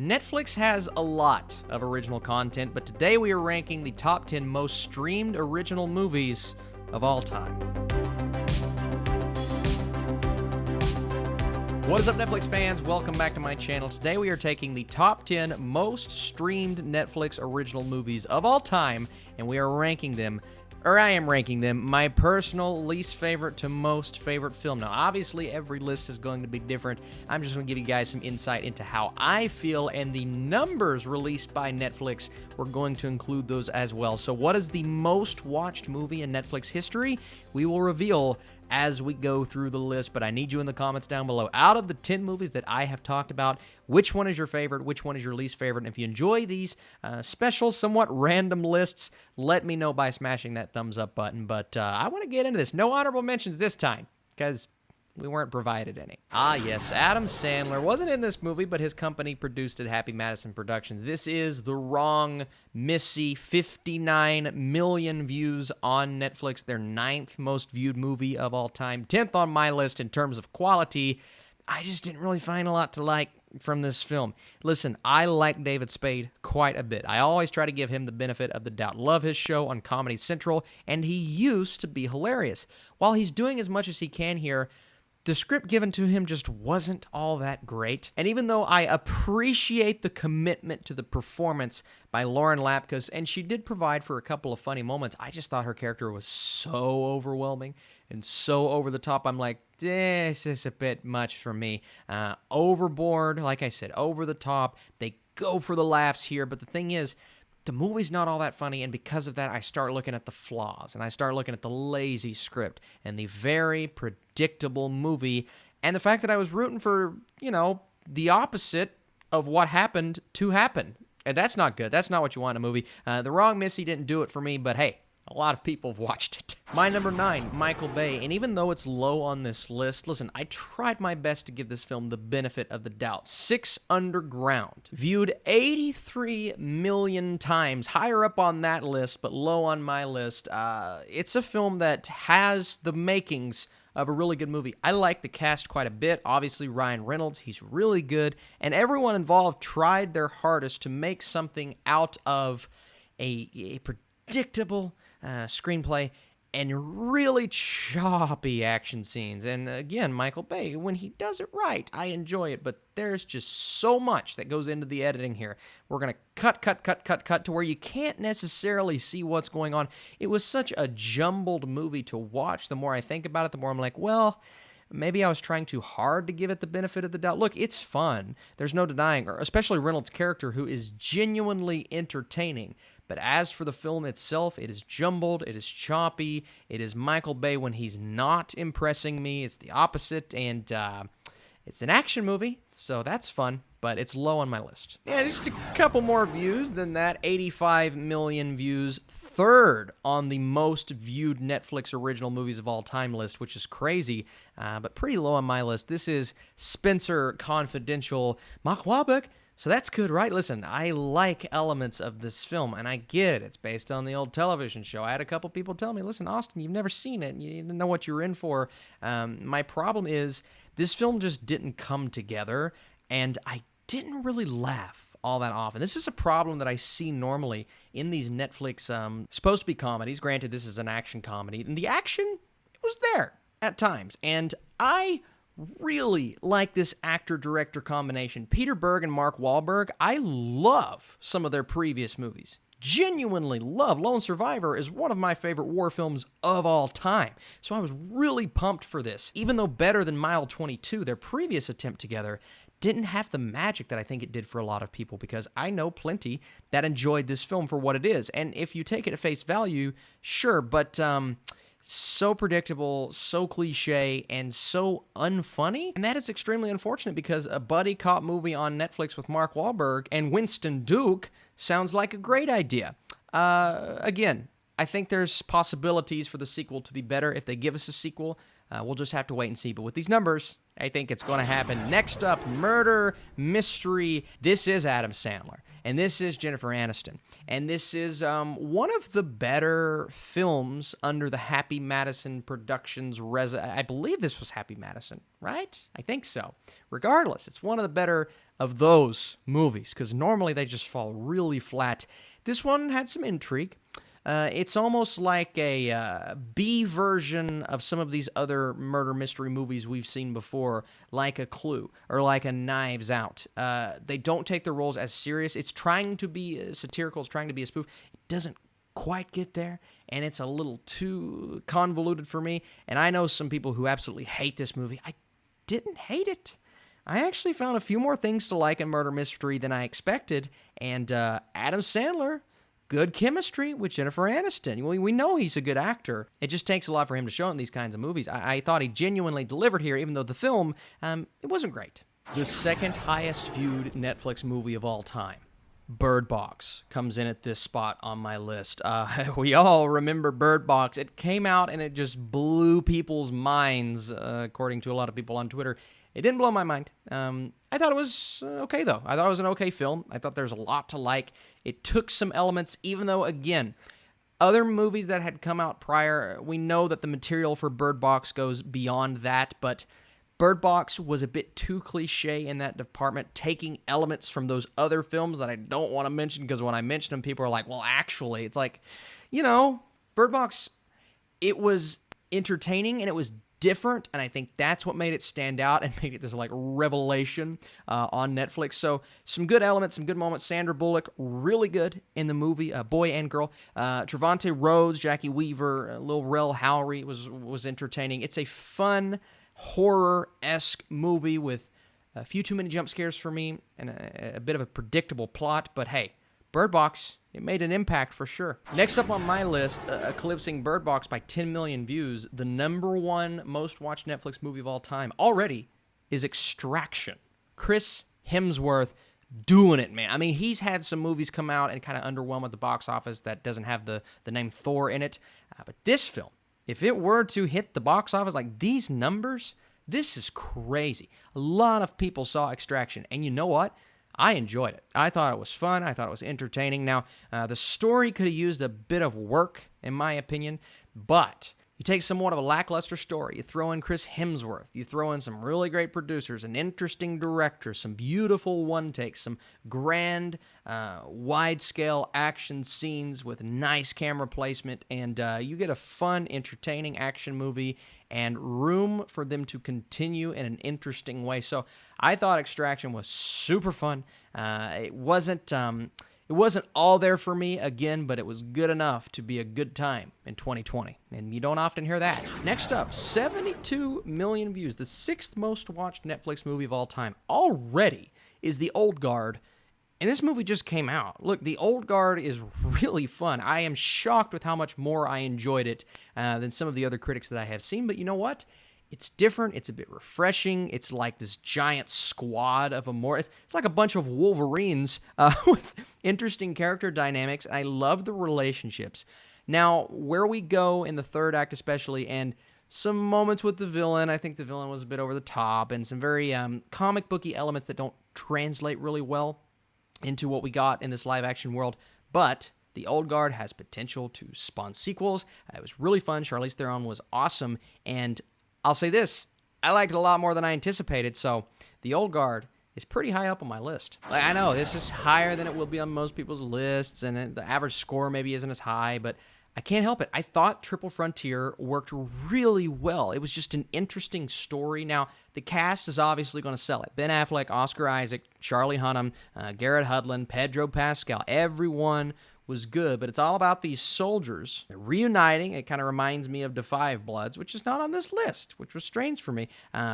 Netflix has a lot of original content, but today we are ranking the top 10 most streamed original movies of all time. What is up, Netflix fans? Welcome back to my channel. Today we are taking the top 10 most streamed Netflix original movies of all time, and we are ranking them, or I am ranking them, my personal least favorite to most favorite film. Now, obviously, every list is going to be different. I'm just going to give you guys some insight into how I feel, and the numbers released by Netflix, we're going to include those as well. So what is the most watched movie in Netflix history? We will reveal as we go through the list, but I need you in the comments down below. Out of the 10 movies that I have talked about, which one is your favorite? Which one is your least favorite? And if you enjoy these special, somewhat random lists, let me know by smashing that thumbs up button. But I want to get into this. No honorable mentions this time, because we weren't provided any. Ah, yes, Adam Sandler wasn't in this movie, but his company produced it, Happy Madison Productions. This is The Wrong Missy, 59 million views on Netflix, their 9th most viewed movie of all time, 10th on my list in terms of quality. I just didn't really find a lot to like from this film. Listen, I like David Spade quite a bit. I always try to give him the benefit of the doubt. Love his show on Comedy Central, and he used to be hilarious. While he's doing as much as he can here, the script given to him just wasn't all that great. And even though I appreciate the commitment to the performance by Lauren Lapkus, and she did provide for a couple of funny moments, I just thought her character was so overwhelming and so over the top. I'm like, this is a bit much for me. Overboard, like I said, over the top. They go for the laughs here, but the thing is, the movie's not all that funny, and because of that, I start looking at the flaws, and I start looking at the lazy script, and the very predictable movie, and the fact that I was rooting for, the opposite of what happened to happen. And that's not good. That's not what you want in a movie. The Wrong Missy didn't do it for me, but hey, a lot of people have watched it. My number 9, Michael Bay. And even though it's low on this list, listen, I tried my best to give this film the benefit of the doubt. 6 Underground. Viewed 83 million times. Higher up on that list, but low on my list. It's a film that has the makings of a really good movie. I like the cast quite a bit. Obviously, Ryan Reynolds, he's really good. And everyone involved tried their hardest to make something out of a predictable screenplay and really choppy action scenes. And again, Michael Bay, when he does it right, I enjoy it, but there's just so much that goes into the editing here. We're going to cut to where you can't necessarily see what's going on. It was such a jumbled movie to watch. The more I think about it, the more I'm like, well, maybe I was trying too hard to give it the benefit of the doubt. Look, it's fun. There's no denying, especially Reynolds' character, who is genuinely entertaining. But as for the film itself, it is jumbled, it is choppy, it is Michael Bay when he's not impressing me. It's the opposite, and it's an action movie, so that's fun, but it's low on my list. Yeah, just a couple more views than that. 85 million views, 3rd on the most viewed Netflix original movies of all time list, which is crazy, but pretty low on my list. This is Spencer Confidential. Mark Wahlberg. So that's good, right? Listen, I like elements of this film, and I get it. It's based on the old television show. I had a couple people tell me, listen, Austin, you've never seen it, and you didn't know what you were in for. My problem is this film just didn't come together, and I didn't really laugh all that often. This is a problem that I see normally in these Netflix supposed to be comedies. Granted, this is an action comedy, and the action was there at times, and I really like this actor-director combination. Peter Berg and Mark Wahlberg, I love some of their previous movies. Genuinely love. Lone Survivor is one of my favorite war films of all time. So I was really pumped for this. Even though better than Mile 22, their previous attempt together didn't have the magic that I think it did for a lot of people, because I know plenty that enjoyed this film for what it is. And if you take it at face value, sure, but so predictable, so cliche, and so unfunny. And that is extremely unfortunate, because a buddy cop movie on Netflix with Mark Wahlberg and Winston Duke sounds like a great idea. Again, I think there's possibilities for the sequel to be better if they give us a sequel. We'll just have to wait and see. But with these numbers, I think it's going to happen. Next up, murder mystery. This is Adam Sandler, and this is Jennifer Aniston, and this is one of the better films under the Happy Madison Productions. I believe this was Happy Madison, right? I think so. Regardless, it's one of the better of those movies because normally they just fall really flat. This one had some intrigue. It's almost like a B version of some of these other murder mystery movies we've seen before, like a Clue or like a Knives Out. They don't take their roles as serious. It's trying to be satirical. It's trying to be a spoof. It doesn't quite get there, and it's a little too convoluted for me. And I know some people who absolutely hate this movie. I didn't hate it. I actually found a few more things to like in murder mystery than I expected, and Adam Sandler, good chemistry with Jennifer Aniston. We know he's a good actor. It just takes a lot for him to show in these kinds of movies. I thought he genuinely delivered here, even though the film, it wasn't great. The second highest viewed Netflix movie of all time, Bird Box, comes in at this spot on my list. We all remember Bird Box. It came out and it just blew people's minds, according to a lot of people on Twitter. It didn't blow my mind. I thought it was okay, though. I thought it was an okay film. I thought there's a lot to like. It took some elements, even though, again, other movies that had come out prior, we know that the material for Bird Box goes beyond that, but Bird Box was a bit too cliche in that department, taking elements from those other films that I don't want to mention, because when I mention them, people are like, well, actually, it's like, Bird Box, it was entertaining and it was different, and I think that's what made it stand out and made it this revelation on Netflix. So some good elements, some good moments. Sandra Bullock, really good in the movie, boy and girl. Trevante Rhodes, Jackie Weaver, Lil Rel Howery was entertaining. It's a fun horror-esque movie with a few too many jump scares for me and a bit of a predictable plot, but hey, Bird Box, it made an impact for sure. Next up on my list, eclipsing Bird Box by 10 million views, the number one most watched Netflix movie of all time already is Extraction. Chris Hemsworth doing it, man. I mean, he's had some movies come out and kind of underwhelm at the box office that doesn't have the name Thor in it. But this film, if it were to hit the box office like these numbers, this is crazy. A lot of people saw Extraction, and you know what? I enjoyed it. I thought it was fun. I thought it was entertaining. Now, the story could have used a bit of work, in my opinion, but you take somewhat of a lackluster story, you throw in Chris Hemsworth, you throw in some really great producers, an interesting director, some beautiful one-takes, some grand, wide-scale action scenes with nice camera placement, and you get a fun, entertaining action movie and room for them to continue in an interesting way. So I thought Extraction was super fun. It wasn't all there for me, again, but it was good enough to be a good time in 2020, and you don't often hear that. Next up, 72 million views, the sixth most watched Netflix movie of all time already is The Old Guard, and this movie just came out. Look, The Old Guard is really fun. I am shocked with how much more I enjoyed it than some of the other critics that I have seen, but you know what? It's different. It's a bit refreshing. It's like this giant squad of it's like a bunch of Wolverines with interesting character dynamics. I love the relationships. Now, where we go in the third act especially, and some moments with the villain, I think the villain was a bit over the top, and some very comic booky elements that don't translate really well into what we got in this live-action world. But The Old Guard has potential to spawn sequels. It was really fun. Charlize Theron was awesome, and I'll say this, I liked it a lot more than I anticipated, so The Old Guard is pretty high up on my list. I know, this is higher than it will be on most people's lists, and the average score maybe isn't as high, but I can't help it. I thought Triple Frontier worked really well. It was just an interesting story. Now, the cast is obviously going to sell it. Ben Affleck, Oscar Isaac, Charlie Hunnam, Garrett Hudlin, Pedro Pascal, everyone was good, but it's all about these soldiers reuniting. It kind of reminds me of Da 5 Bloods, which is not on this list, which was strange for me,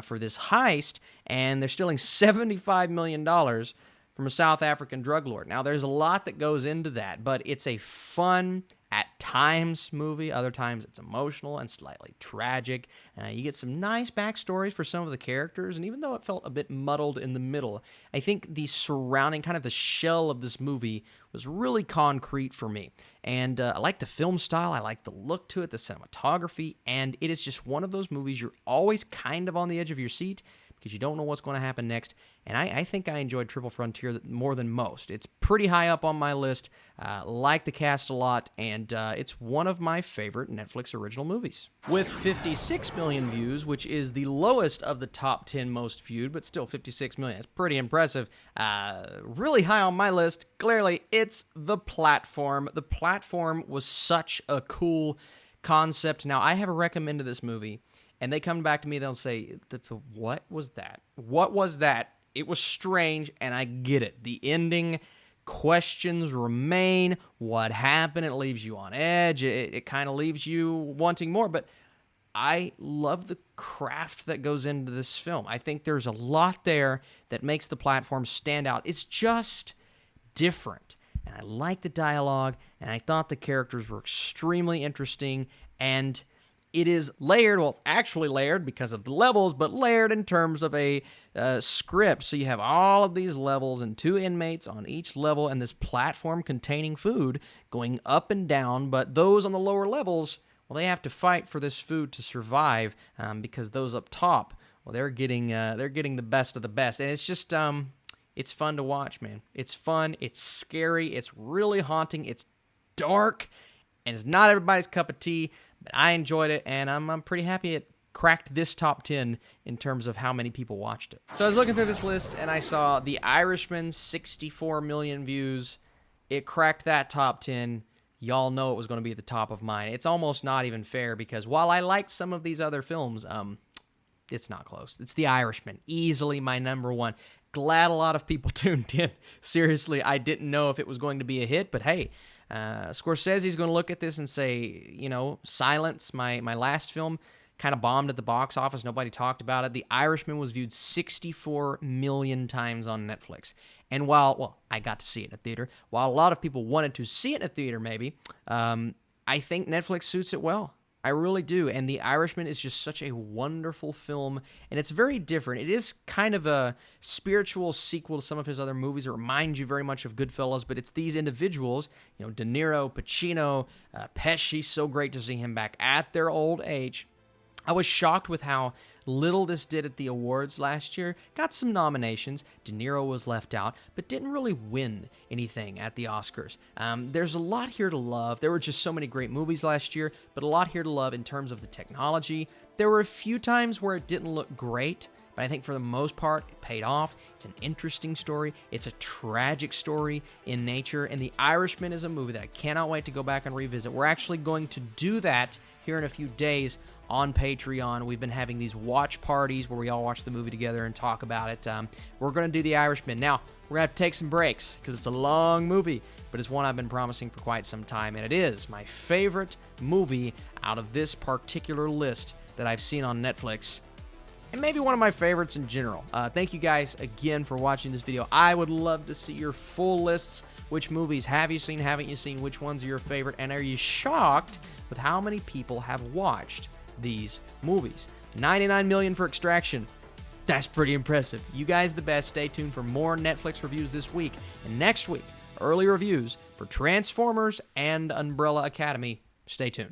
for this heist, and they're stealing $75 million from a South African drug lord. Now, there's a lot that goes into that, but it's a fun, at times, movie. Other times, it's emotional and slightly tragic. You get some nice backstories for some of the characters, and even though it felt a bit muddled in the middle, I think the surrounding, kind of the shell of this movie was really concrete for me. And I like the film style, I like the look to it, the cinematography, and it is just one of those movies you're always kind of on the edge of your seat, because you don't know what's going to happen next. And I think I enjoyed Triple Frontier more than most. It's pretty high up on my list. Like the cast a lot, and it's one of my favorite Netflix original movies. With 56 million views, which is the lowest of the top 10 most viewed, but still 56 million. That's pretty impressive. Really high on my list. Clearly, it's The Platform. The Platform was such a cool concept. Now, I have recommended this movie, and they come back to me, they'll say, what was that? What was that? It was strange, and I get it. The ending, questions remain. What happened? It leaves you on edge. It kind of leaves you wanting more, but I love the craft that goes into this film. I think there's a lot there that makes The Platform stand out. It's just different. And I like the dialogue, and I thought the characters were extremely interesting, and it is layered, well, actually layered because of the levels, but layered in terms of a script. So you have all of these levels and 2 inmates on each level, and this platform containing food going up and down, but those on the lower levels, well, they have to fight for this food to survive because those up top, well, they're getting the best of the best, and it's just it's fun to watch, man. It's fun, it's scary, it's really haunting, it's dark, and it's not everybody's cup of tea, but I enjoyed it, and I'm pretty happy it cracked this top 10 in terms of how many people watched it. So I was looking through this list, and I saw The Irishman, 64 million views. It cracked that top 10. Y'all know it was going to be at the top of mine. It's almost not even fair, because while I like some of these other films, it's not close. It's The Irishman, easily my number one. Glad a lot of people tuned in. Seriously, I didn't know if it was going to be a hit, but hey, Scorsese's going to look at this and say, you know, Silence, my last film, kind of bombed at the box office. Nobody talked about it. The Irishman was viewed 64 million times on Netflix. And while I got to see it in a theater, while a lot of people wanted to see it in a theater maybe, I think Netflix suits it well. I really do, and The Irishman is just such a wonderful film, and it's very different. It is kind of a spiritual sequel to some of his other movies. It reminds you very much of Goodfellas, but it's these individuals, you know, De Niro, Pacino, Pesci, so great to see him back at their old age. I was shocked with how little this did at the awards last year. Got some nominations. De Niro was left out, but didn't really win anything at the Oscars. There's a lot here to love. There were just so many great movies last year, but a lot here to love in terms of the technology. There were a few times where it didn't look great, but I think for the most part, it paid off. It's an interesting story. It's a tragic story in nature, and The Irishman is a movie that I cannot wait to go back and revisit. We're actually going to do that here in a few days on Patreon. We've been having these watch parties where we all watch the movie together and talk about it. We're going to do The Irishman. Now, we're going to have to take some breaks because it's a long movie, but it's one I've been promising for quite some time, and it is my favorite movie out of this particular list that I've seen on Netflix, and maybe one of my favorites in general. Thank you guys again for watching this video. I would love to see your full lists. Which movies have you seen, haven't you seen? Which ones are your favorite? And are you shocked with how many people have watched these movies? 99 million for Extraction. That's pretty impressive. You guys the best. Stay tuned for more Netflix reviews this week. And next week, early reviews for Transformers and Umbrella Academy. Stay tuned.